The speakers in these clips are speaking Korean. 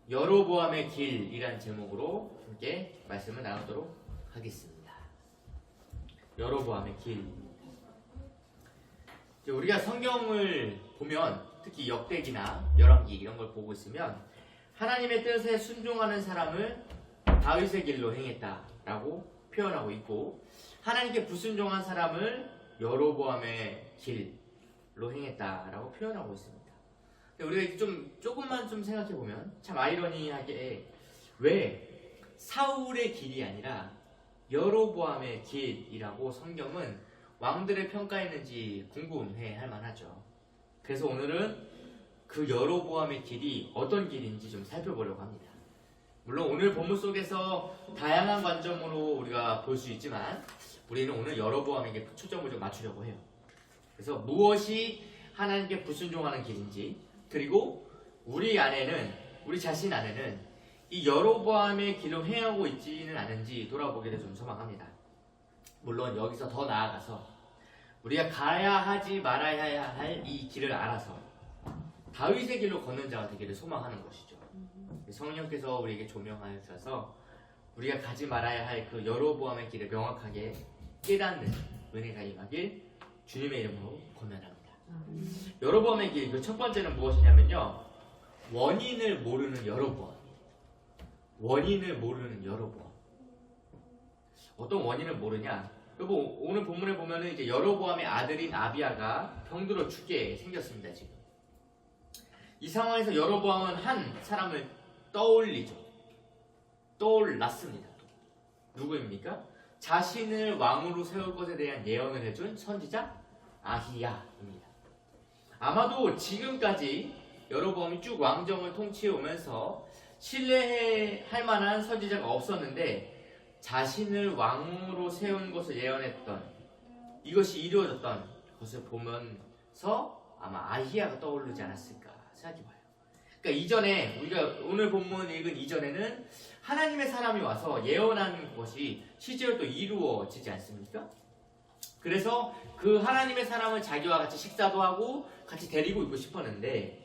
여로보암의 길이란 제목으로 함께 말씀을 나누도록 하겠습니다. 여로보암의 길. 우리가 성경을 보면 특히 역대기나 열왕기 이런 걸 보고 있으면 하나님의 뜻에 순종하는 사람을 다윗의 길로 행했다라고 표현하고 있고, 하나님께 불순종한 사람을 여로보암의 길로 행했다라고 표현하고 있습니다. 우리가 조금만 생각해 보면 참 아이러니하게 왜 사울의 길이 아니라 여로보암의 길이라고 성경은 왕들을 평가했는지 궁금해 할 만하죠. 그래서 오늘은 그 여로보암의 길이 어떤 길인지 좀 살펴보려고 합니다. 물론 오늘 본문 속에서 다양한 관점으로 우리가 볼 수 있지만 우리는 오늘 여로보암에게 초점을 좀 맞추려고 해요. 그래서 무엇이 하나님께 불순종하는 길인지, 그리고 우리 자신 안에는 이 여로보암의 길로 행하고 있지는 않은지 돌아보기를 좀 소망합니다. 물론 여기서 더 나아가서 우리가 가야 하지 말아야 할 이 길을 알아서 다윗의 길로 걷는 자가 되기를 소망하는 것이죠. 성령께서 우리에게 조명하여 주셔서 우리가 가지 말아야 할 그 여로보암의 길을 명확하게 깨닫는 은혜가 임하길 주님의 이름으로 권면합니다. 여로보암의 길, 그 첫 번째는 무엇이냐면요, 원인을 모르는 여로보암. 원인을 모르는 여로보암. 어떤 원인을 모르냐? 여러분, 오늘 본문에 보면은 이제 여로보암의 아들인 아비야가 병들어 죽게 생겼습니다. 지금 이 상황에서 여로보암은 한 사람을 떠올랐습니다. 누구입니까? 자신을 왕으로 세울 것에 대한 예언을 해준 선지자 아히야입니다. 아마도 지금까지 여로보암이 쭉 왕정을 통치해 오면서 신뢰할 만한 선지자가 없었는데, 자신을 왕으로 세운 것을 예언했던, 이것이 이루어졌던 것을 보면서 아마 아히야가 떠오르지 않았을까 생각해 봐요. 그러니까 이전에, 우리가 오늘 본문 읽은 이전에는 하나님의 사람이 와서 예언하는 것이 실제로 또 이루어지지 않습니까? 그래서 그 하나님의 사람을 자기와 같이 식사도 하고 같이 데리고 있고 싶었는데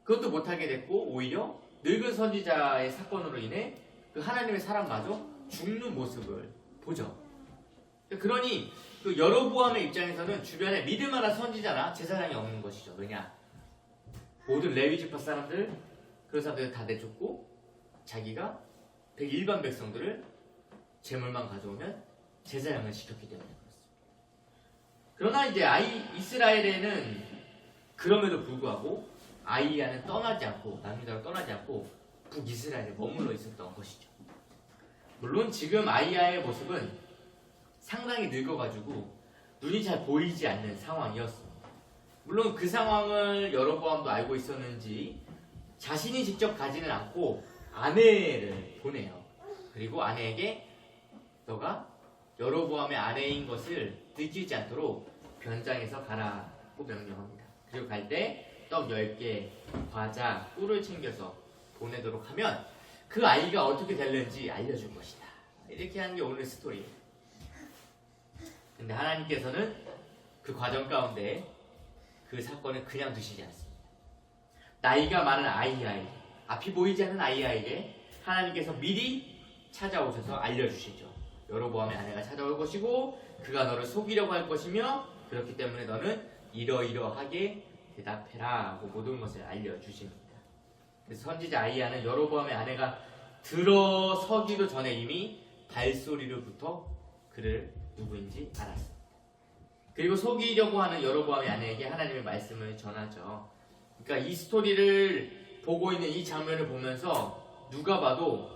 그것도 못하게 됐고, 오히려 늙은 선지자의 사건으로 인해 그 하나님의 사람마저 죽는 모습을 보죠. 그러니 그 여로보암의 입장에서는 주변에 믿을 만한 선지자나 제사장이 없는 것이죠. 왜냐? 모든 레위 지파 사람들, 그런 사람들 다 내쫓고 자기가 일반 백성들을 제물만 가져오면 제사장을 시켰기 때문에 그렇습니다. 그러나 이제 이스라엘에는 그럼에도 불구하고 아히야는 남유다로 떠나지 않고 북이스라엘에 머물러 있었던 것이죠. 물론 지금 아히야의 모습은 상당히 늙어가지고 눈이 잘 보이지 않는 상황이었습니다. 물론 그 상황을 여로보암도 알고 있었는지 자신이 직접 가지는 않고 아내를 보내요. 그리고 아내에게 너가 여로보암의 아내인 것을 느끼지 않도록 변장해서 가라고 명령합니다. 그리고 갈 때 떡 10개, 과자, 꿀을 챙겨서 보내도록 하면 그 아이가 어떻게 될는지 알려줄 것이다. 이렇게 하는 게 오늘 스토리예요. 근데 하나님께서는 그 과정 가운데 그 사건을 그냥 두시지 않습니다. 나이가 많은 아히야에게, 앞이 보이지 않는 아히야에게 하나님께서 미리 찾아오셔서 알려주시죠. 여로보암의 아내가 찾아올 것이고 그가 너를 속이려고 할 것이며 그렇기 때문에 너는 이러이러하게 대답해라 하고 모든 것을 알려주십니다. 그래서 선지자 아히야는 여로보암의 아내가 들어서기도 전에 이미 발소리로부터 그를 누구인지 알았습니다. 그리고 속이려고 하는 여로보암의 아내에게 하나님의 말씀을 전하죠. 그러니까 이 스토리를 보고 있는 이 장면을 보면서 누가 봐도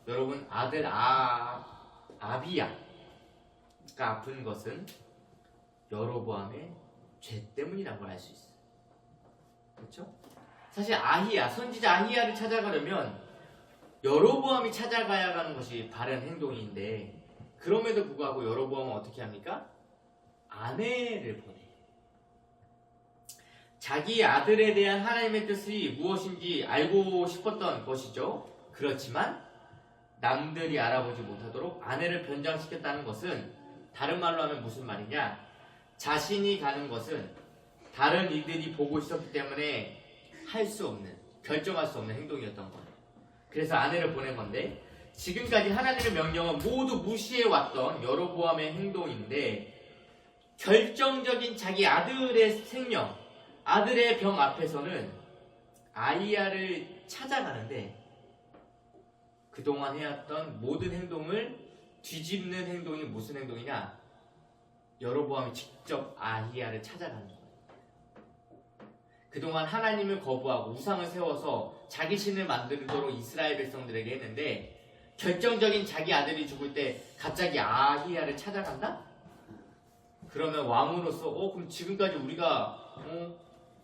여러분 아들 아비야가 아픈 것은 여로보암의 죄 때문이라는 걸 알 수 있어요. 그렇죠? 사실 선지자 아히야를 찾아가려면 여로보암이 찾아가야 하는 것이 바른 행동인데, 그럼에도 불구하고 여로보암은 어떻게 합니까? 아내를 보내요. 자기 아들에 대한 하나님의 뜻이 무엇인지 알고 싶었던 것이죠. 그렇지만 남들이 알아보지 못하도록 아내를 변장시켰다는 것은 다른 말로 하면 무슨 말이냐? 자신이 가는 것은 다른 이들이 보고 있었기 때문에 할 수 없는, 결정할 수 없는 행동이었던 거예요. 그래서 아내를 보낸 건데 지금까지 하나님의 명령은 모두 무시해왔던 여로보암의 행동인데 결정적인 자기 아들의 생명, 아들의 병 앞에서는 아히야를 찾아가는데 그동안 해왔던 모든 행동을 뒤집는 행동이 무슨 행동이냐? 여로보암이 직접 아히야를 찾아가는 거예요. 그동안 하나님을 거부하고 우상을 세워서 자기 신을 만들도록 이스라엘 백성들에게 했는데 결정적인 자기 아들이 죽을 때 갑자기 아히야를 찾아간다? 그러면 왕으로서 그럼 지금까지 우리가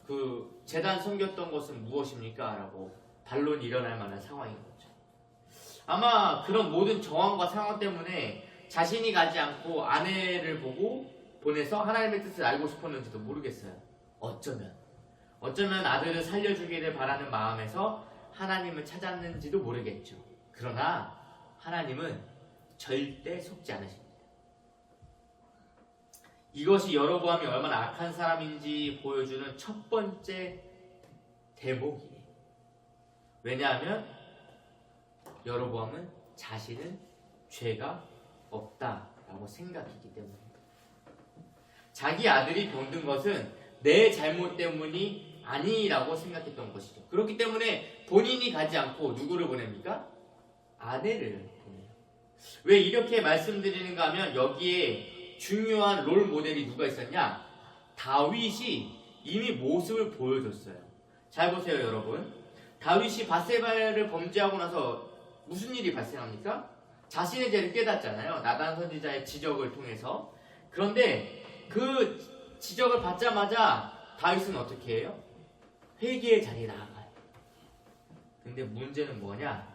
그 제단 섬겼던 것은 무엇입니까? 라고 반론이 일어날 만한 상황인 거죠. 아마 그런 모든 정황과 상황 때문에 자신이 가지 않고 아내를 보고 보내서 하나님의 뜻을 알고 싶었는지도 모르겠어요. 어쩌면 아들을 살려주기를 바라는 마음에서 하나님을 찾았는지도 모르겠죠. 그러나 하나님은 절대 속지 않으십니다. 이것이 여로보암이 얼마나 악한 사람인지 보여주는 첫 번째 대목이에요. 왜냐하면 여로보암은 자신은 죄가 없다라고 생각했기 때문입니다. 자기 아들이 병든 것은 내 잘못 때문이 아니라고 생각했던 것이죠. 그렇기 때문에 본인이 가지 않고 누구를 보냅니까? 아내를 보내요. 왜 이렇게 말씀드리는가 하면 여기에 중요한 롤 모델이 누가 있었냐? 다윗이 이미 모습을 보여줬어요. 잘 보세요, 여러분. 다윗이 밧세바를 범죄하고 나서 무슨 일이 발생합니까? 자신의 죄를 깨닫잖아요. 나단 선지자의 지적을 통해서. 그런데 그 지적을 받자마자 다윗은 어떻게 해요? 회개의 자리에 나아가요. 근데 문제는 뭐냐?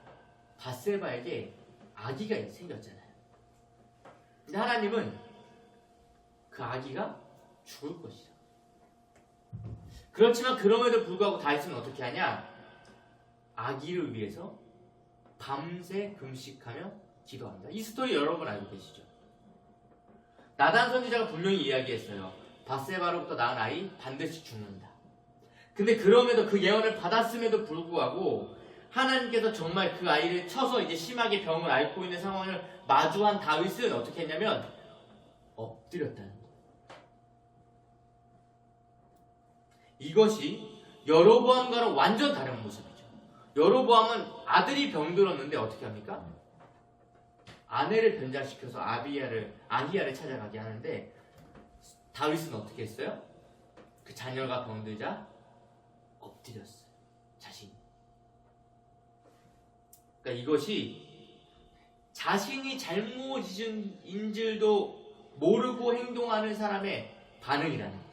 밧세바에게 아기가 생겼잖아요. 근데 하나님은 그 아기가 죽을 것이죠. 그렇지만 그럼에도 불구하고 다윗은 어떻게 하냐? 아기를 위해서 밤새 금식하며 기도합니다. 이 스토리 여러분 알고 계시죠? 나단 선지자가 분명히 이야기했어요. 밧세바로부터 낳은 아이 반드시 죽는다. 근데 그럼에도 그 예언을 받았음에도 불구하고 하나님께서 정말 그 아이를 쳐서 이제 심하게 병을 앓고 있는 상황을 마주한 다윗은 어떻게 했냐면 엎드렸다는 거예요. 이것이 여로보암과는 완전 다른 모습이죠. 여로보암은 아들이 병들었는데 어떻게 합니까? 아내를 변장시켜서 아히야를 찾아가게 하는데 다윗은 어떻게 했어요? 그 자녀가 병들자 엎드렸어요. 자신이. 그러니까 이것이 자신이 잘못인 줄도 모르고 행동하는 사람의 반응이라는 거예요.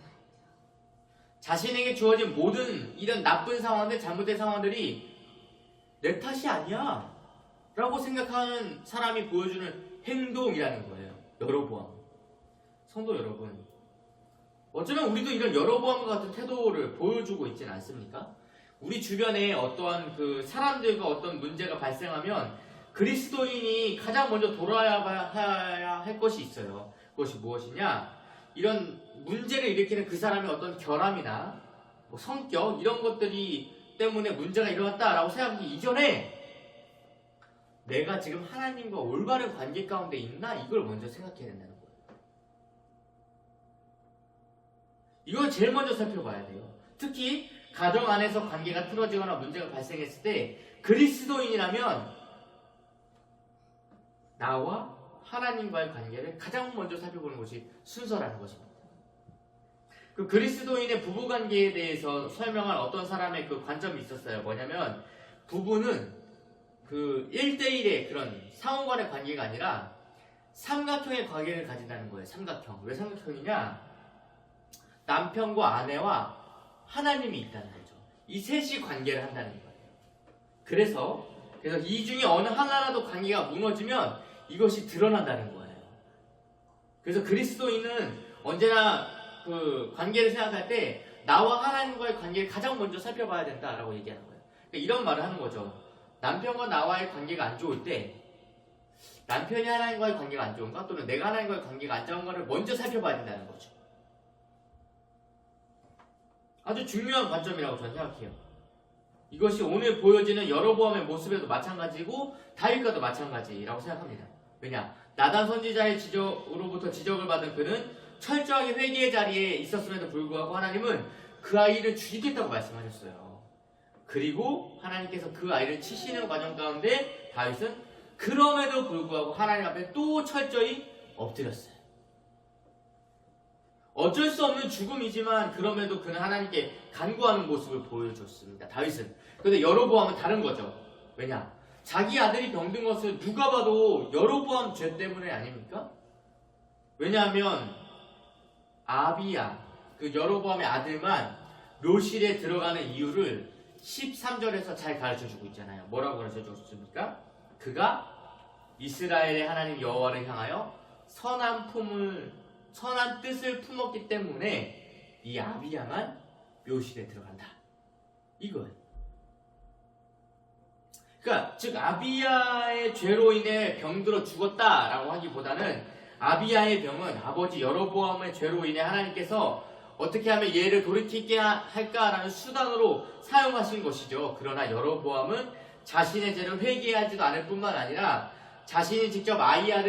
자신에게 주어진 모든 이런 나쁜 상황들, 잘못된 상황들이 내 탓이 아니야 라고 생각하는 사람이 보여주는 행동이라는 거예요. 여로보암. 성도 여러분, 어쩌면 우리도 이런 여로보암과 같은 태도를 보여주고 있지는 않습니까? 우리 주변에 어떠한 그 사람들과 어떤 문제가 발생하면 그리스도인이 가장 먼저 돌아야 할 것이 있어요. 그것이 무엇이냐? 이런 문제를 일으키는 그 사람의 어떤 결함이나 뭐 성격 이런 것들이 때문에 문제가 일어났다라고 생각하기 이전에 내가 지금 하나님과 올바른 관계 가운데 있나? 이걸 먼저 생각해야 된다는 거예요. 이걸 제일 먼저 살펴봐야 돼요. 특히 가정 안에서 관계가 틀어지거나 문제가 발생했을 때 그리스도인이라면 나와 하나님과의 관계를 가장 먼저 살펴보는 것이 순서라는 것입니다. 그 그리스도인의 부부관계에 대해서 설명한 어떤 사람의 그 관점이 있었어요. 뭐냐면 부부는 그 1대1의 그런 상호간의 관계가 아니라 삼각형의 관계를 가진다는 거예요. 삼각형. 왜 삼각형이냐? 남편과 아내와 하나님이 있다는 거죠. 이 셋이 관계를 한다는 거예요. 그래서 이 중에 어느 하나라도 관계가 무너지면 이것이 드러난다는 거예요. 그래서 그리스도인은 언제나 그 관계를 생각할 때 나와 하나님과의 관계를 가장 먼저 살펴봐야 된다라고 얘기하는 거예요. 그러니까 이런 말을 하는 거죠. 남편과 나와의 관계가 안 좋을 때 남편이 하나님과의 관계가 안 좋은가 또는 내가 하나님과의 관계가 안 좋은가를 먼저 살펴봐야 된다는 거죠. 아주 중요한 관점이라고 저는 생각해요. 이것이 오늘 보여지는 여로보암의 모습에도 마찬가지고 다윗과도 마찬가지라고 생각합니다. 왜냐? 나단 선지자의 지적으로부터 지적을 받은 그는 철저하게 회개의 자리에 있었음에도 불구하고 하나님은 그 아이를 죽이겠다고 말씀하셨어요. 그리고 하나님께서 그 아이를 치시는 과정 가운데 다윗은 그럼에도 불구하고 하나님 앞에 또 철저히 엎드렸어요. 어쩔 수 없는 죽음이지만 그럼에도 그는 하나님께 간구하는 모습을 보여줬습니다. 다윗은. 그런데 여로보암은 다른 거죠. 왜냐? 자기 아들이 병든 것을 누가 봐도 여로보암 죄 때문에 아닙니까? 왜냐하면 아비야, 그 여로보암의 아들만 묘실에 들어가는 이유를 13절에서 잘 가르쳐주고 있잖아요. 뭐라고 가르쳐줬습니까? 그가 이스라엘의 하나님 여호와를 향하여 선한 뜻을 품었기 때문에 이 아비야만 묘실에 들어간다. 이거예요. 그러니까 즉 아비야의 죄로 인해 병들어 죽었다라고 하기보다는 아비야의 병은 아버지 여로보암의 죄로 인해 하나님께서 어떻게 하면 얘를 돌이키게 할까라는 수단으로 사용하신 것이죠. 그러나 여로보암은 자신의 죄를 회개하지도 않을 뿐만 아니라 자신이 직접 아히야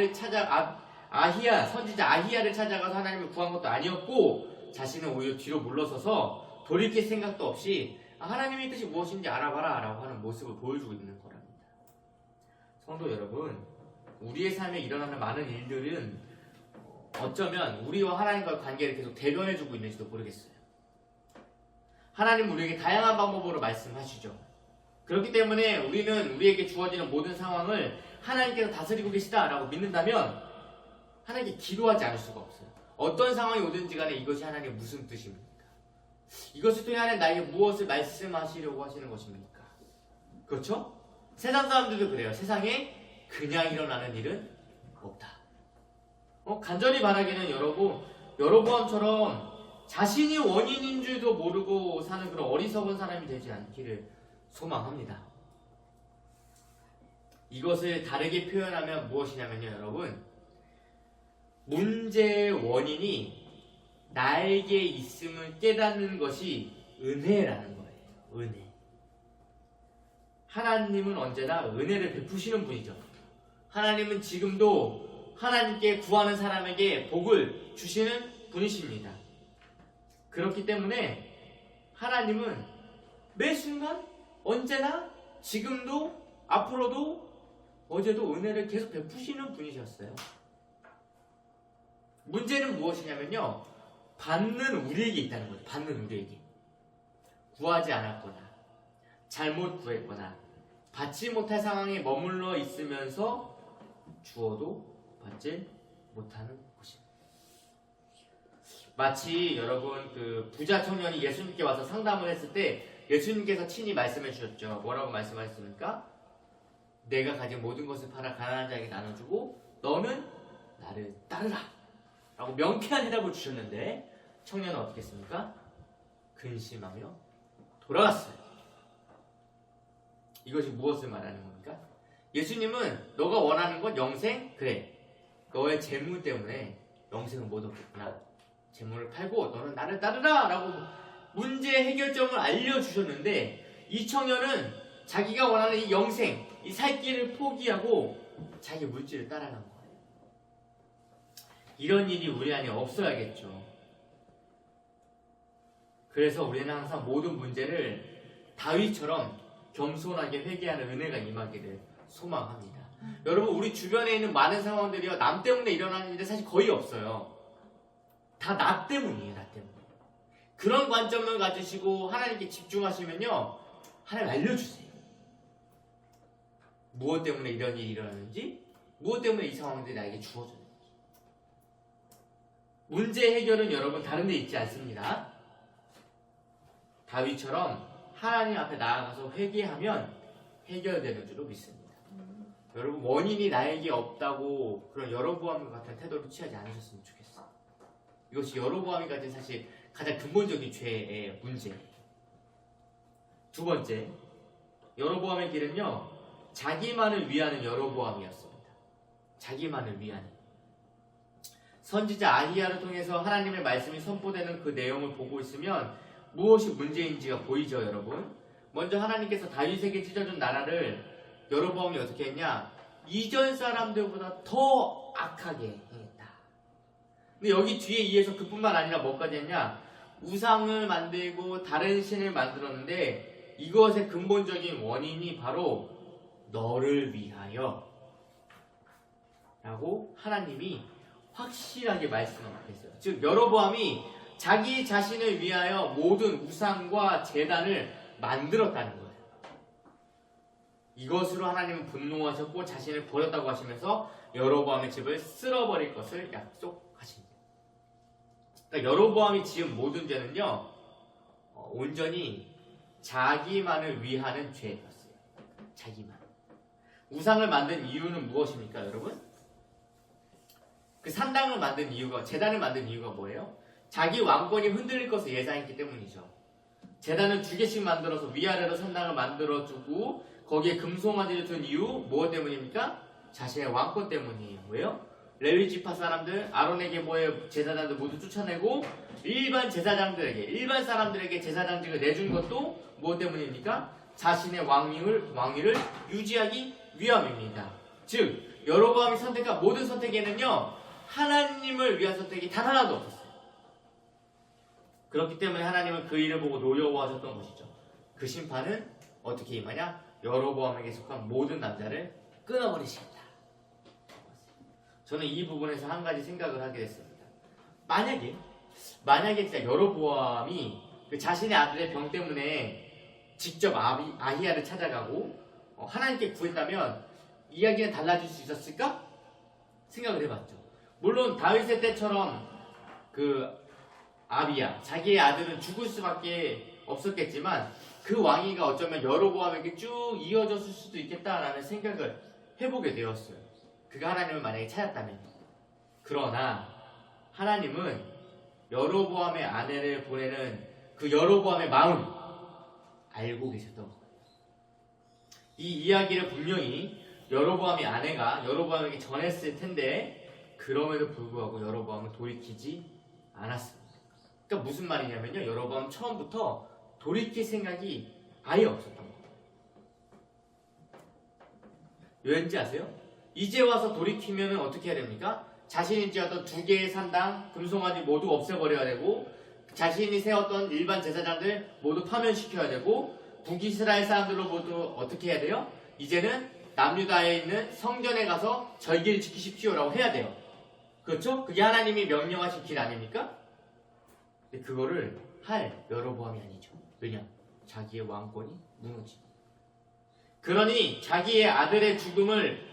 선지자 아히야를 찾아가서 하나님을 구한 것도 아니었고 자신은 오히려 뒤로 물러서서 돌이킬 생각도 없이 하나님의 뜻이 무엇인지 알아봐라 라고 하는 모습을 보여주고 있는 거랍니다. 성도 여러분, 우리의 삶에 일어나는 많은 일들은 어쩌면 우리와 하나님과의 관계를 계속 대변해주고 있는지도 모르겠어요. 하나님은 우리에게 다양한 방법으로 말씀하시죠. 그렇기 때문에 우리는 우리에게 주어지는 모든 상황을 하나님께서 다스리고 계시다라고 믿는다면 하나님께 기도하지 않을 수가 없어요. 어떤 상황이 오든지 간에 이것이 하나님의 무슨 뜻입니까? 이것을 통해 하나님 나에게 무엇을 말씀하시려고 하시는 것입니까? 그렇죠? 세상 사람들도 그래요. 세상에 그냥 일어나는 일은 없다. 간절히 바라기는 여로보암처럼 자신이 원인인 줄도 모르고 사는 그런 어리석은 사람이 되지 않기를 소망합니다. 이것을 다르게 표현하면 무엇이냐면요, 여러분. 문제의 원인이 나에게 있음을 깨닫는 것이 은혜라는 거예요. 은혜. 하나님은 언제나 은혜를 베푸시는 분이죠. 하나님은 지금도 하나님께 구하는 사람에게 복을 주시는 분이십니다. 그렇기 때문에 하나님은 매 순간 언제나 지금도 앞으로도 어제도 은혜를 계속 베푸시는 분이셨어요. 문제는 무엇이냐면요, 받는 우리에게 있다는 거죠. 받는 우리에게. 구하지 않았거나 잘못 구했거나 받지 못할 상황에 머물러 있으면서 주어도 받지 못하는 것입니다. 마치 여러분 그 부자 청년이 예수님께 와서 상담을 했을 때 예수님께서 친히 말씀해 주셨죠. 뭐라고 말씀하셨습니까? 내가 가진 모든 것을 팔아 가난한 자에게 나눠주고 너는 나를 따르라 라고 명쾌한 대답을 주셨는데 청년은 어떻게 했습니까? 근심하며 돌아갔어요. 이것이 무엇을 말하는 겁니까? 예수님은 너가 원하는 건 영생? 그래. 너의 재물 때문에 영생을 못 얻겠구나. 재물을 팔고 너는 나를 따르라 라고 문제 해결점을 알려주셨는데 이 청년은 자기가 원하는 이 영생, 이 살 길을 포기하고 자기 물질을 따라간 거예요. 이런 일이 우리 안에 없어야겠죠. 그래서 우리는 항상 모든 문제를 다윗처럼 겸손하게 회개하는 은혜가 임하기를 소망합니다. 여러분, 우리 주변에 있는 많은 상황들이요, 남 때문에 일어나는 일이 사실 거의 없어요. 다 나 때문이에요. 나 때문에. 그런 관점을 가지시고 하나님께 집중하시면요, 하나님 알려주세요. 무엇 때문에 이런 일이 일어나는지, 무엇 때문에 이 상황들이 나에게 주어졌는지. 문제 해결은 여러분 다른 데 있지 않습니다. 다윗처럼 하나님 앞에 나아가서 회개하면 해결되는 줄로 믿습니다. 여러분, 원인이 나에게 없다고 그런 여로보암과 같은 태도를 취하지 않으셨으면 좋겠어요. 이것이 여로보암이 가진 사실 가장 근본적인 죄의 문제예요. 두 번째, 여로보암의 길은요, 자기만을 위하는 여로보암이었습니다. 자기만을 위하는. 선지자 아히야를 통해서 하나님의 말씀이 선포되는 그 내용을 보고 있으면 무엇이 문제인지가 보이죠, 여러분? 먼저 하나님께서 다윗에게 찢어준 나라를 여로보암이 어떻게 했냐? 이전 사람들보다 더 악하게 행했다. 근데 여기 뒤에 이어서 그뿐만 아니라 뭐까지 했냐? 우상을 만들고 다른 신을 만들었는데 이것의 근본적인 원인이 바로 너를 위하여 라고 하나님이 확실하게 말씀하셨어요. 즉 여로보암이 자기 자신을 위하여 모든 우상과 제단을 만들었다는 거예요. 이것으로 하나님은 분노하셨고 자신을 버렸다고 하시면서 여로보암의 집을 쓸어버릴 것을 약속하십니다. 그러니까 여로보암이 지은 모든 죄는요, 온전히 자기만을 위하는 죄였어요. 자기만. 우상을 만든 이유는 무엇입니까, 여러분? 그 산당을 만든 이유가, 제단을 만든 이유가 뭐예요? 자기 왕권이 흔들릴 것을 예상했기 때문이죠. 제단을 2개씩 만들어서 위아래로 산당을 만들어주고 거기에 금송아지를 둔 이유 무엇 때문입니까? 자신의 왕권 때문이에요. 왜요? 레위 지파 사람들, 아론의 계보의 제사장들 모두 쫓아내고 일반 제사장들에게, 일반 사람들에게 제사장직을 내준 것도 무엇 때문입니까? 자신의 왕위를 유지하기 위함입니다. 즉 여로보암이 선택한 모든 선택에는요, 하나님을 위한 선택이 단 하나도 없었어요. 그렇기 때문에 하나님은 그 일을 보고 노여워하셨던 것이죠. 그 심판은 어떻게 임하냐? 여로보암에게 속한 모든 남자를 끊어버리시겠다. 저는 이 부분에서 한 가지 생각을 하게 됐습니다. 만약에 진짜 여로보암이 그 자신의 아들의 병 때문에 직접 아히야를 찾아가고 하나님께 구했다면 이야기는 달라질 수 있었을까? 생각을 해봤죠. 물론 다윗의 때처럼 그 아비야, 자기의 아들은 죽을 수밖에 없었겠지만 그 왕위가 어쩌면 여로보암에게 쭉 이어졌을 수도 있겠다라는 생각을 해보게 되었어요. 그가 하나님을 만약에 찾았다면. 그러나 하나님은 여로보암의 아내를 보내는 그 여로보암의 마음 알고 계셨던 거예요. 이 이야기를 분명히 여로보암의 아내가 여로보암에게 전했을 텐데 그럼에도 불구하고 여로보암은 돌이키지 않았습니다. 그러니까 무슨 말이냐면요, 여로보암 처음부터 돌이킬 생각이 아예 없었던 거예요. 왠지 아세요? 이제 와서 돌이키면 어떻게 해야 됩니까? 자신이 지었던 2개의 산당, 금송아지 모두 없애버려야 되고, 자신이 세웠던 일반 제사장들 모두 파면시켜야 되고, 북이스라엘 사람들로 모두 어떻게 해야 돼요? 이제는 남유다에 있는 성전에 가서 절기를 지키십시오라고 해야 돼요. 그렇죠? 그게 하나님이 명령하신 길 아닙니까? 근데 그거를 할 여로보암이 아니죠. 왜냐? 자기의 왕권이 무너집니다. 그러니 자기의 아들의 죽음을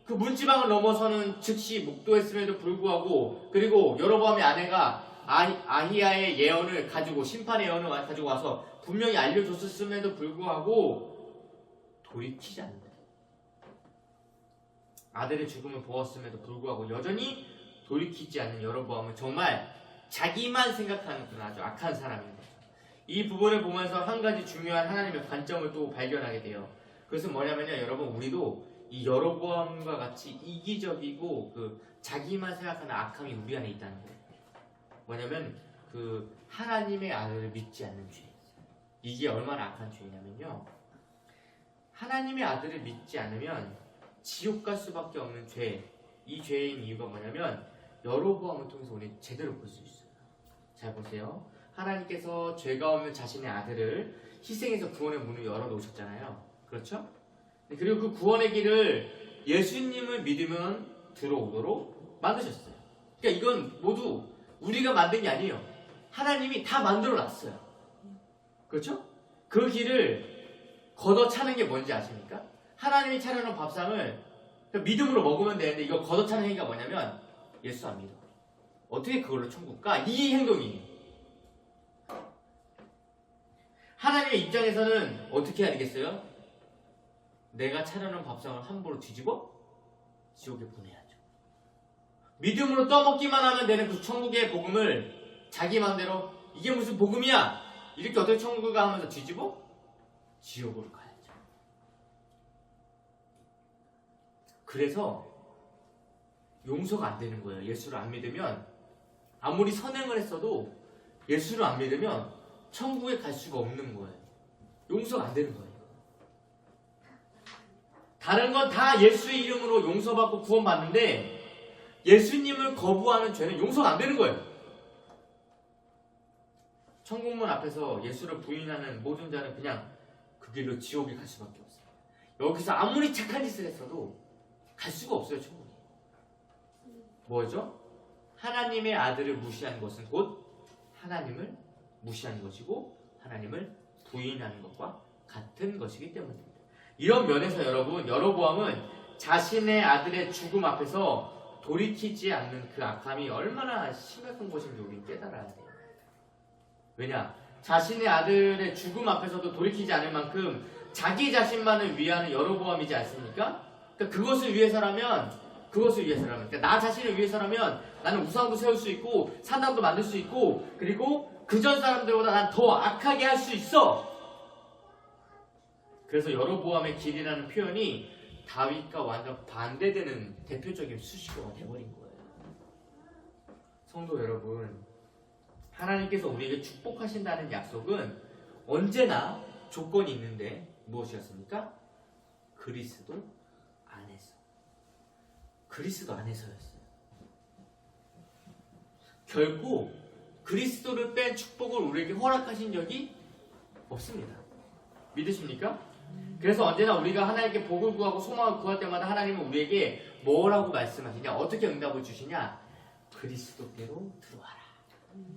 그 문지방을 넘어서는 즉시 목도했음에도 불구하고, 그리고 여로보암의 아내가 아히야의 예언을 가지고, 심판의 예언을 가지고 와서 분명히 알려줬음에도 불구하고 돌이키지 않는다. 아들의 죽음을 보았음에도 불구하고 여전히 돌이키지 않는 여로보암은 정말 자기만 생각하는 그런 아주 악한 사람인 거죠. 이 부분을 보면서 한 가지 중요한 하나님의 관점을 또 발견하게 돼요. 그것은 뭐냐면요, 여러분, 우리도 이 여로보암과 같이 이기적이고 그 자기만 생각하는 악함이 우리 안에 있다는 거예요. 뭐냐면 그 하나님의 아들을 믿지 않는 죄. 이게 얼마나 악한 죄냐면요, 하나님의 아들을 믿지 않으면 지옥 갈 수밖에 없는 죄. 이 죄인 이유가 뭐냐면 여로보암을 통해서 우리 제대로 볼 수 있어요. 잘 보세요. 하나님께서 죄가 없는 자신의 아들을 희생해서 구원의 문을 열어놓으셨잖아요. 그렇죠? 그리고 그 구원의 길을 예수님을 믿으면 들어오도록 만드셨어요. 그러니까 이건 모두 우리가 만든 게 아니에요. 하나님이 다 만들어놨어요. 그렇죠? 그 길을 걷어차는 게 뭔지 아십니까? 하나님이 차려놓은 밥상을 믿음으로 먹으면 되는데 이거 걷어차는 행위가 뭐냐면 예수 안 믿어. 어떻게 그걸로 천국 가? 이 행동이에요. 하나님의 입장에서는 어떻게 해야 되겠어요? 내가 차려놓은 밥상을 함부로 뒤집어 지옥에 보내야죠. 믿음으로 떠먹기만 하면 되는 그 천국의 복음을 자기 맘대로 이게 무슨 복음이야? 이렇게 어떻게 천국을 가 하면서 뒤집어 지옥으로 가야죠. 그래서 용서가 안 되는 거예요. 예수를 안 믿으면 아무리 선행을 했어도 예수를 안 믿으면 천국에 갈 수가 없는 거예요. 용서가 안 되는 거예요. 다른 건 다 예수의 이름으로 용서받고 구원받는데 예수님을 거부하는 죄는 용서가 안 되는 거예요. 천국문 앞에서 예수를 부인하는 모든 자는 그냥 그 길로 지옥에 갈 수밖에 없어요. 여기서 아무리 착한 짓을 했어도 갈 수가 없어요. 천국에. 뭐죠? 하나님의 아들을 무시한 것은 곧 하나님을 무시하는 것이고 하나님을 부인하는 것과 같은 것이기 때문입니다. 이런 면에서 여러분, 여로보암은 자신의 아들의 죽음 앞에서 돌이키지 않는 그 악함이 얼마나 심각한 것인지 우리는 깨달아야 돼요. 왜냐? 자신의 아들의 죽음 앞에서도 돌이키지 않을 만큼 자기 자신만을 위하는 여로보암이지 않습니까? 그러니까 그것을 위해서라면 그러니까 나 자신을 위해서라면 나는 우상도 세울 수 있고 산당도 만들 수 있고 그리고 그전 사람들보다 난 더 악하게 할 수 있어. 그래서 여로보암의 길이라는 표현이 다윗과 완전 반대되는 대표적인 수식어가 되어버린 거예요. 성도 여러분, 하나님께서 우리에게 축복하신다는 약속은 언제나 조건이 있는데 무엇이었습니까? 그리스도 안에서. 그리스도 안에서였어요. 결코 그리스도를 뺀 축복을 우리에게 허락하신 적이 없습니다. 믿으십니까? 그래서 언제나 우리가 하나님께 복을 구하고 소망을 구할 때마다 하나님은 우리에게 뭐라고 말씀하시냐? 어떻게 응답을 주시냐? 그리스도께로 들어와라.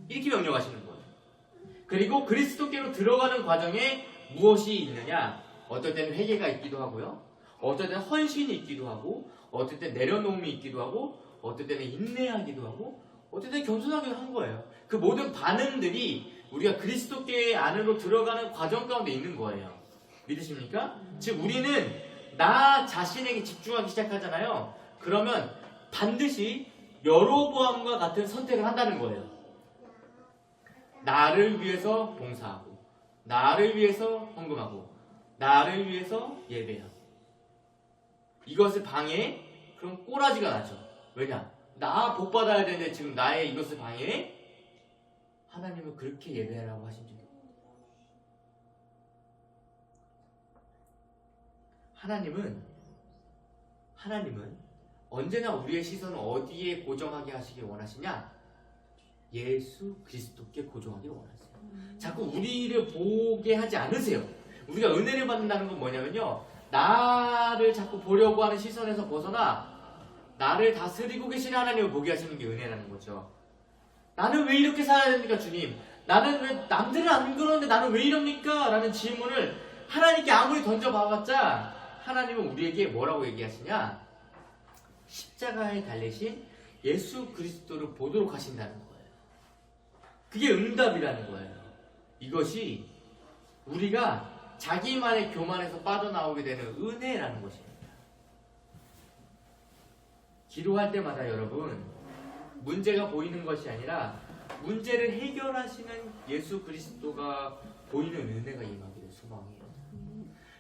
이렇게 명령하시는 거예요. 그리고 그리스도께로 들어가는 과정에 무엇이 있느냐? 어떨 때는 회개가 있기도 하고요. 어떨 때는 헌신이 있기도 하고 어떨 때는 내려놓음이 있기도 하고 어떨 때는 인내하기도 하고 어떨 때는 겸손하기도 한 거예요. 그 모든 반응들이 우리가 그리스도께 안으로 들어가는 과정 가운데 있는 거예요. 믿으십니까? 즉 우리는 나 자신에게 집중하기 시작하잖아요. 그러면 반드시 여로보암과 같은 선택을 한다는 거예요. 나를 위해서 봉사하고 나를 위해서 헌금하고 나를 위해서 예배하고 이것을 방해해? 그럼 꼬라지가 나죠. 왜냐? 나 복 받아야 되는데 지금 나의 이것을 방해해? 하나님은 그렇게 예배하라고 하신 적이 없어요. 하나님은 언제나 우리의 시선을 어디에 고정하게 하시길 원하시냐? 예수 그리스도께 고정하길 원하세요. 자꾸 우리를 보게 하지 않으세요. 우리가 은혜를 받는다는 건 뭐냐면요, 나를 자꾸 보려고 하는 시선에서 벗어나 나를 다스리고 계시는 하나님을 보게 하시는 게 은혜라는 거죠. 나는 왜 이렇게 살아야 됩니까, 주님? 나는 왜 남들은 안 그러는데 나는 왜 이럽니까? 라는 질문을 하나님께 아무리 던져봐봤자 하나님은 우리에게 뭐라고 얘기하시냐? 십자가에 달리신 예수 그리스도를 보도록 하신다는 거예요. 그게 응답이라는 거예요. 이것이 우리가 자기만의 교만에서 빠져나오게 되는 은혜라는 것입니다. 기도할 때마다 여러분, 문제가 보이는 것이 아니라 문제를 해결하시는 예수 그리스도가 보이는 은혜가 임하기를 소망해요.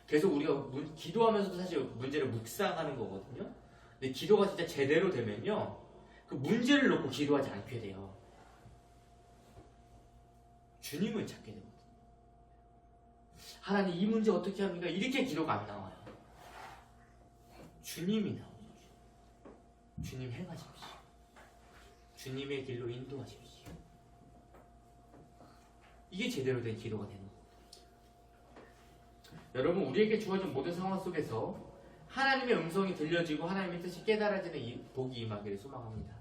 계속 우리가 기도하면서도 사실 문제를 묵상하는 거거든요. 근데 기도가 진짜 제대로 되면요, 그 문제를 놓고 기도하지 않게 돼요. 주님을 찾게 됩니다. 하나님, 이 문제 어떻게 합니까? 이렇게 기도가 안 나와요. 주님이 나오죠. 주님 행하십시오. 주님의 길로 인도하십시오. 이게 제대로 된 기도가 되는 거예요. 여러분, 우리에게 주어진 모든 상황 속에서 하나님의 음성이 들려지고 하나님의 뜻이 깨달아지는 이 복이 임하기를 소망합니다.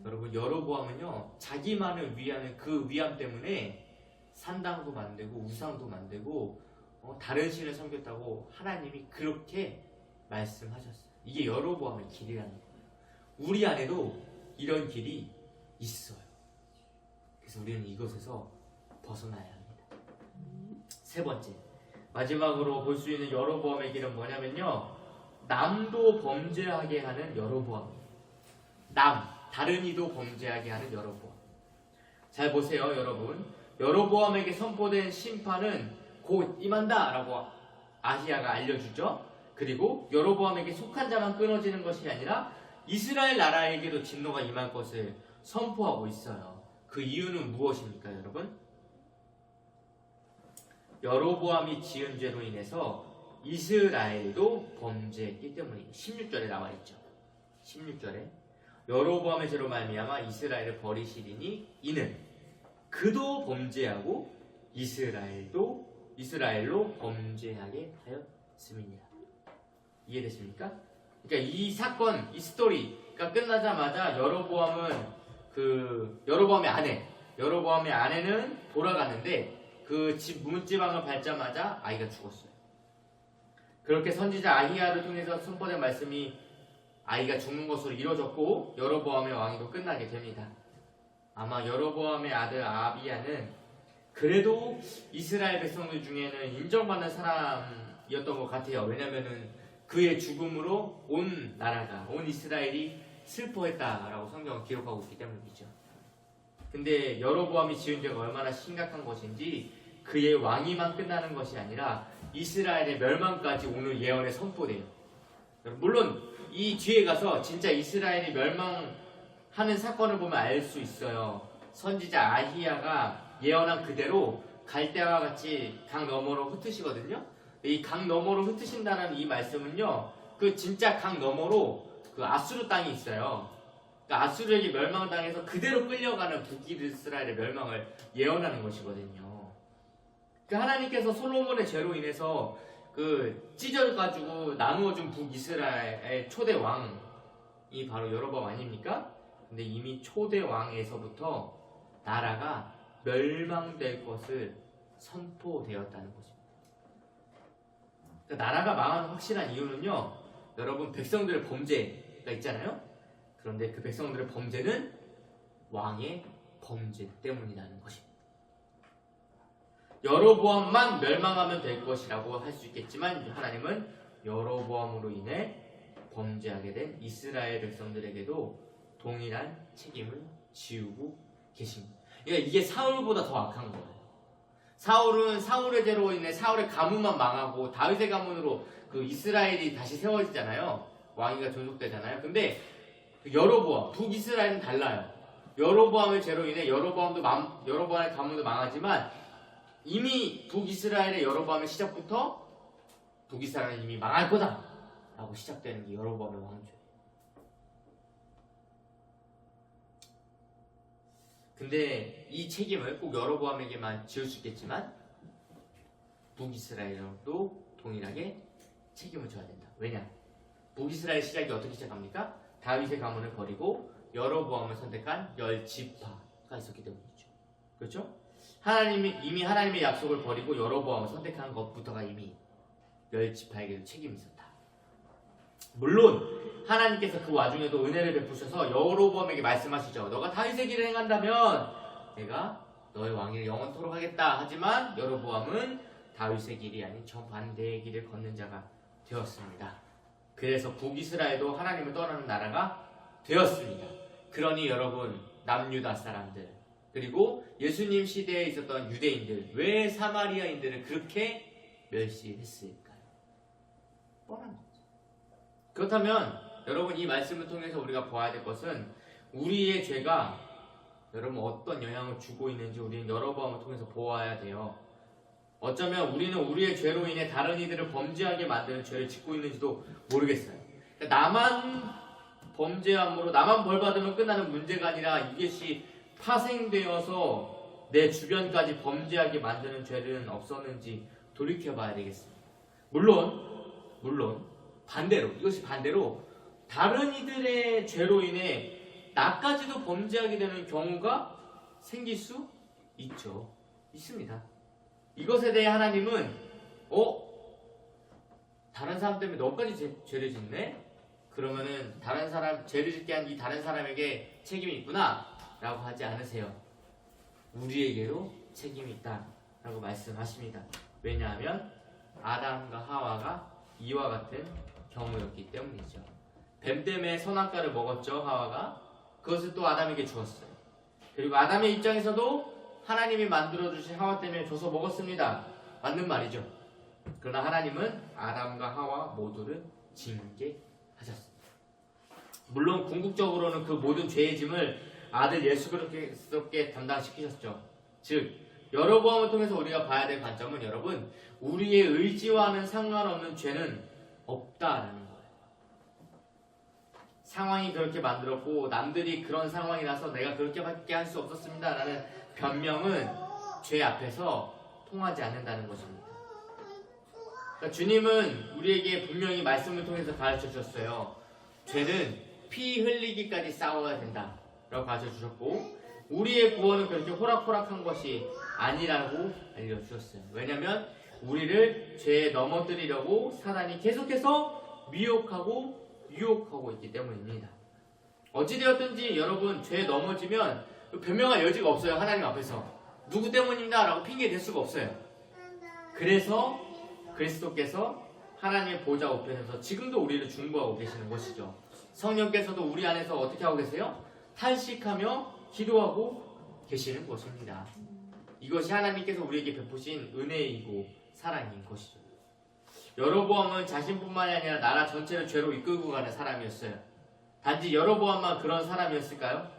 여러분, 여로보암은요, 자기만을 위하는 그 위함 때문에 산당도 만들고 우상도 만들고 다른 신을 섬겼다고 하나님이 그렇게 말씀하셨어요. 이게 여로보암의 길이라는 거예요. 우리 안에도 이런 길이 있어요. 그래서 우리는 이것에서 벗어나야 합니다. 세 번째, 마지막으로 볼 수 있는 여로보암의 길은 뭐냐면요, 남도 범죄하게 하는 여로보암이에요. 다른 이도 범죄하게 하는 여로보암. 잘 보세요, 여러분. 여로보암에게 선포된 심판은 곧 임한다 라고 아히야가 알려주죠. 그리고 여로보암에게 속한 자만 끊어지는 것이 아니라 이스라엘 나라에게도 진노가 임할 것을 선포하고 있어요. 그 이유는 무엇입니까, 여러분? 여로보암이 지은 죄로 인해서 이스라엘도 범죄했기 때문이에요. 16절에 나와 있죠. 16절에 여로보암의 죄로 말미암아 이스라엘을 버리시리니 이는 그도 범죄하고 이스라엘로 범죄하게 하였음이니라. 이해됐습니까? 그러니까 이 사건, 이 스토리가 끝나자마자 여로보암의 아내는 돌아가는데 그 집 문지방을 밟자마자 아이가 죽었어요. 그렇게 선지자 아히야를 통해서 선포된 말씀이 아이가 죽는 것으로 이루어졌고 여로보암의 왕위도 끝나게 됩니다. 아마 여로보암의 아들 아비야는 그래도 이스라엘 백성들 중에는 인정받는 사람이었던 것 같아요. 왜냐면은 그의 죽음으로 온 나라가, 온 이스라엘이 슬퍼했다라고 성경은 기록하고 있기 때문이죠. 근데 여로보암이 지은 죄가 얼마나 심각한 것인지 그의 왕위만 끝나는 것이 아니라 이스라엘의 멸망까지 오늘 예언에 선포돼요. 물론 이 뒤에 가서 진짜 이스라엘이 멸망하는 사건을 보면 알 수 있어요. 선지자 아히야가 예언한 그대로 갈대아와 같이 강 너머로 흩으시거든요. 이 강 너머로 흩으신다는 이 말씀은요, 그 진짜 강 너머로 그 아수르 땅이 있어요. 그러니까 아수르에게 멸망당해서 그대로 끌려가는 북이스라엘의 멸망을 예언하는 것이거든요. 그 하나님께서 솔로몬의 죄로 인해서 그 찢어가지고 나누어준 북이스라엘의 초대 왕이 바로 여로보암 아닙니까? 근데 이미 초대 왕에서부터 나라가 멸망될 것을 선포되었다는 것입니다. 그러니까 나라가 망하는 확실한 이유는요, 여러분 백성들의 범죄가 있잖아요. 그런데 그 백성들의 범죄는 왕의 범죄 때문이라는 것입니다. 여로보암만 멸망하면 될 것이라고 할 수 있겠지만 하나님은 여로보암으로 인해 범죄하게 된 이스라엘 백성들에게도 동일한 책임을 지우고 계십니다. 그러니까 이게 사울보다 더 악한 거예요. 사울은 사울의 죄로 인해 사울의 가문만 망하고 다윗의 가문으로 그 이스라엘이 다시 세워지잖아요. 왕위가 존속되잖아요. 근데 여로보암, 북이스라엘은 달라요. 여로보암의 죄로 인해 여로보암의 가문도 망하지만 이미 북이스라엘의 여로보암의 시작부터 북이스라엘은 이미 망할 거다 라고 시작되는 게 여로보암의 왕조예요. 근데 이 책임을 꼭 여로보암에게만 지을 수 있겠지만 북이스라엘도 동일하게 책임을 져야 된다. 왜냐? 북이스라엘 시작이 어떻게 시작합니까? 다윗의 가문을 버리고 여로보암을 선택한 10지파가 있었기 때문이죠. 그렇죠? 이미 하나님의 약속을 버리고 여로보암을 선택한 것부터가 이미 10지파에게도 책임이 있었다. 물론 하나님께서 그 와중에도 은혜를 베푸셔서 여로보암에게 말씀하시죠. 너가 다윗의 길을 행한다면 내가 너의 왕위를 영원토록 하겠다. 하지만 여로보암은 다윗의 길이 아닌 정반대의 길을 걷는 자가 되었습니다. 그래서 북이스라엘도 하나님을 떠나는 나라가 되었습니다. 그러니 여러분, 남유다 사람들 그리고 예수님 시대에 있었던 유대인들, 왜 사마리아인들을 그렇게 멸시했을까요? 뻔한 거죠. 그렇다면 여러분, 이 말씀을 통해서 우리가 보아야 될 것은 우리의 죄가 여러분 어떤 영향을 주고 있는지 우리는 여로보암을 통해서 보아야 돼요. 어쩌면 우리는 우리의 죄로 인해 다른 이들을 범죄하게 만드는 죄를 짓고 있는지도 모르겠어요. 그러니까 나만 범죄함으로 나만 벌받으면 끝나는 문제가 아니라 이것이 파생되어서 내 주변까지 범죄하게 만드는 죄는 없었는지 돌이켜봐야 되겠습니다. 물론 이것이 반대로 다른 이들의 죄로 인해 나까지도 범죄하게 되는 경우가 생길 수 있습니다. 이것에 대해 하나님은 다른 사람 때문에 너까지 죄를 짓네? 그러면은 다른 사람 죄를 짓게 한 이 다른 사람에게 책임이 있구나 라고 하지 않으세요. 우리에게도 책임이 있다 라고 말씀하십니다. 왜냐하면 아담과 하와가 이와 같은 경우였기 때문이죠. 뱀 때문에 선악과를 먹었죠. 하와가. 그것을 또 아담에게 주었어요. 그리고 아담의 입장에서도 하나님이 만들어주신 하와 때문에 줘서 먹었습니다. 맞는 말이죠. 그러나 하나님은 아담과 하와 모두를 징계하셨습니다. 물론 궁극적으로는 그 모든 죄의 짐을 아들 예수 그리스도께 담당시키셨죠. 즉 여로보암을 통해서 우리가 봐야 될 관점은 여러분, 우리의 의지와는 상관없는 죄는 없다라는 거예요. 상황이 그렇게 만들었고 남들이 그런 상황이라서 내가 그렇게밖에 할 수 없었습니다 라는 변명은 죄 앞에서 통하지 않는다는 것입니다. 그러니까 주님은 우리에게 분명히 말씀을 통해서 가르쳐 주셨어요. 죄는 피 흘리기까지 싸워야 된다 라고 가르쳐 주셨고, 우리의 구원은 그렇게 호락호락한 것이 아니라고 알려주셨어요. 왜냐하면 우리를 죄에 넘어뜨리려고 사단이 계속해서 미혹하고 유혹하고 있기 때문입니다. 어찌되었든지 여러분, 죄에 넘어지면 변명할 여지가 없어요. 하나님 앞에서 누구 때문입니다 라고 핑계 댈 수가 없어요. 그래서 그리스도께서 하나님의 보좌 우편에서 지금도 우리를 중보하고 계시는 것이죠. 성령께서도 우리 안에서 어떻게 하고 계세요? 탄식하며 기도하고 계시는 것입니다. 이것이 하나님께서 우리에게 베푸신 은혜이고 사랑인 것이죠. 여로보암은 자신뿐만이 아니라 나라 전체를 죄로 이끌고 가는 사람이었어요. 단지 여로보암만 그런 사람이었을까요?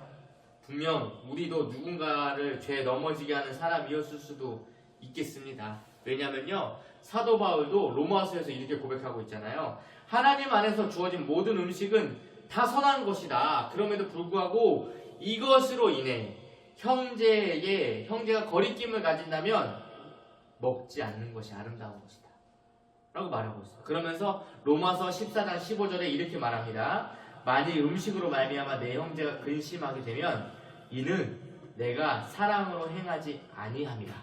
분명 우리도 누군가를 죄에 넘어지게 하는 사람이었을 수도 있겠습니다. 왜냐면요, 사도 바울도 로마서에서 이렇게 고백하고 있잖아요. 하나님 안에서 주어진 모든 음식은 다 선한 것이다. 그럼에도 불구하고 이것으로 인해 형제가 거리낌을 가진다면 먹지 않는 것이 아름다운 것이다 라고 말하고 있어요. 그러면서 로마서 14장 15절에 이렇게 말합니다. 만일 음식으로 말미암아 내 형제가 근심하게 되면 이는 내가 사랑으로 행하지 아니함이라.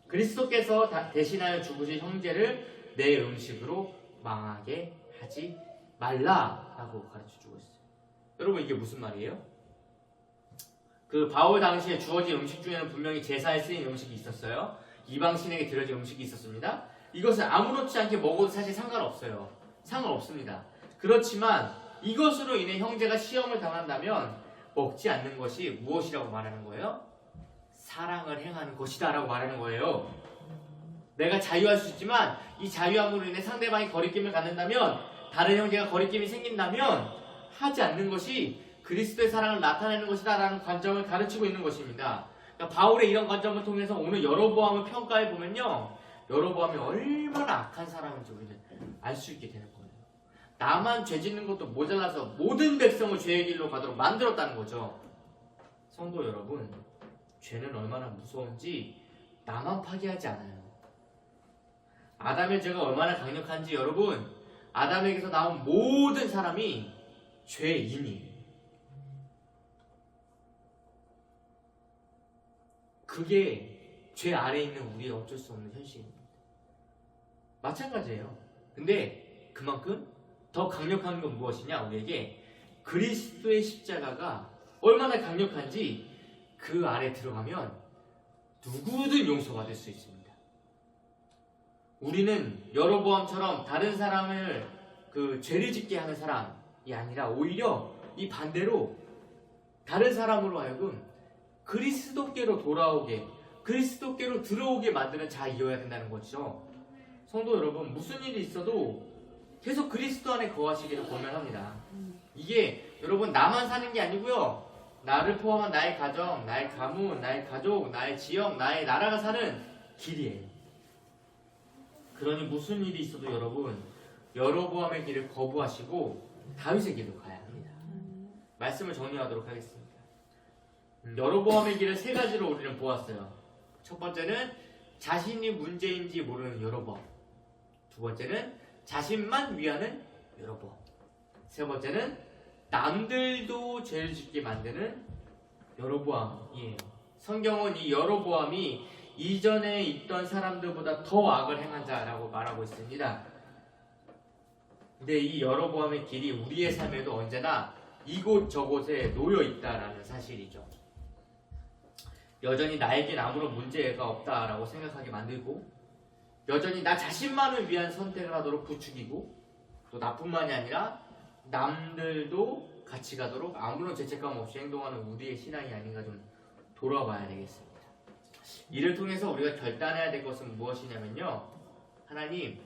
그리스도께서 대신하여 죽으신 형제를 내 음식으로 망하게 하지 말라라고 가르쳐주고 있어요. 여러분, 이게 무슨 말이에요? 그 바울 당시에 주어진 음식 중에는 분명히 제사에 쓰인 음식이 있었어요. 이방신에게 드려진 음식이 있었습니다. 이것을 아무렇지 않게 먹어도 사실 상관없어요. 상관없습니다. 그렇지만 이것으로 인해 형제가 시험을 당한다면 먹지 않는 것이 무엇이라고 말하는 거예요? 사랑을 행하는 것이다 라고 말하는 거예요. 내가 자유할 수 있지만 이 자유함으로 인해 상대방이 거리낌을 갖는다면, 다른 형제가 거리낌이 생긴다면 하지 않는 것이 그리스도의 사랑을 나타내는 것이다 라는 관점을 가르치고 있는 것입니다. 그러니까 바울의 이런 관점을 통해서 오늘 여로보암을 평가해 보면요, 여로보암이 얼마나 악한 사람인지 우리는 알 수 있게 되는 거예요. 나만 죄 짓는 것도 모자라서 모든 백성을 죄의 길로 가도록 만들었다는 거죠. 성도 여러분, 죄는 얼마나 무서운지 나만 파괴하지 않아요. 아담의 죄가 얼마나 강력한지 여러분, 아담에게서 나온 모든 사람이 죄인이에요. 그게 죄 아래에 있는 우리의 어쩔 수 없는 현실입니다. 마찬가지예요. 근데 그만큼 더 강력한 건 무엇이냐? 우리에게 그리스도의 십자가가 얼마나 강력한지 그 아래 들어가면 누구든 용서받을 수 있습니다. 우리는 여로보암처럼 다른 사람을 죄를 짓게 하는 사람이 아니라 오히려 이 반대로 다른 사람으로 하여금 그리스도께로 돌아오게, 그리스도께로 들어오게 만드는 자이어야 된다는 거죠. 성도 여러분, 무슨 일이 있어도 계속 그리스도 안에 거하시기를 권면합니다. 이게 여러분 나만 사는 게 아니고요, 나를 포함한 나의 가정, 나의 가문, 나의 가족, 나의 지역, 나의 나라가 사는 길이에요. 그러니 무슨 일이 있어도 여러분, 여로보암의 길을 거부하시고 다윗의 길로 가야 합니다. 말씀을 정리하도록 하겠습니다. 여로보암의 길을 세 가지로 우리는 보았어요. 첫 번째는 자신이 문제인지 모르는 여로보암, 두 번째는 자신만 위하는 여로보암, 세 번째는 남들도 죄를 짓게 만드는 여로보암이에요. 성경은 이 여로보암이 이전에 있던 사람들보다 더 악을 행한 자라고 말하고 있습니다. 근데 이 여로보암의 길이 우리의 삶에도 언제나 이곳저곳에 놓여 있다라는 사실이죠. 여전히 나에겐 아무런 문제가 없다라고 생각하게 만들고, 여전히 나 자신만을 위한 선택을 하도록 부추기고, 또 나뿐만이 아니라 남들도 같이 가도록 아무런 죄책감 없이 행동하는 우리의 신앙이 아닌가 좀 돌아봐야 되겠습니다. 이를 통해서 우리가 결단해야 될 것은 무엇이냐면요, 하나님,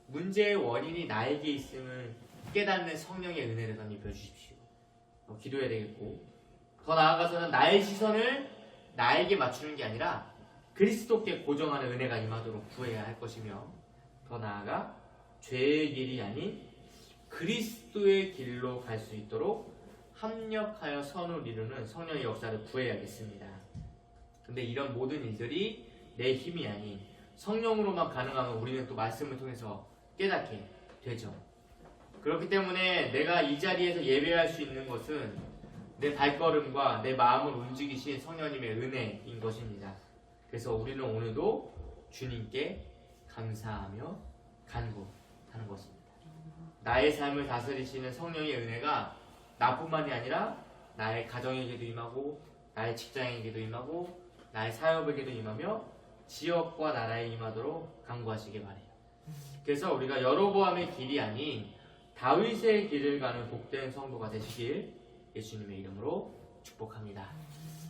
문제의 원인이 나에게 있음을 깨닫는 성령의 은혜를 더 입혀 주십시오. 기도해야 되겠고, 더 나아가서는 나의 시선을 나에게 맞추는 게 아니라 그리스도께 고정하는 은혜가 임하도록 구해야 할 것이며, 더 나아가 죄의 길이 아닌 그리스도의 길로 갈 수 있도록 합력하여 선을 이루는 성령의 역사를 구해야겠습니다. 근데 이런 모든 일들이 내 힘이 아닌 성령으로만 가능하면 우리는 또 말씀을 통해서 깨닫게 되죠. 그렇기 때문에 내가 이 자리에서 예배할 수 있는 것은 내 발걸음과 내 마음을 움직이신 성령님의 은혜인 것입니다. 그래서 우리는 오늘도 주님께 감사하며 간구하는 것입니다. 나의 삶을 다스리시는 성령의 은혜가 나뿐만이 아니라 나의 가정에게도 임하고, 나의 직장에게도 임하고, 나의 사업에게도 임하며 지역과 나라에 임하도록 간구하시기 바래요. 그래서 우리가 여로보암의 길이 아닌 다윗의 길을 가는 복된 성도가 되시길 예수님의 이름으로 축복합니다.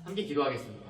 함께 기도하겠습니다.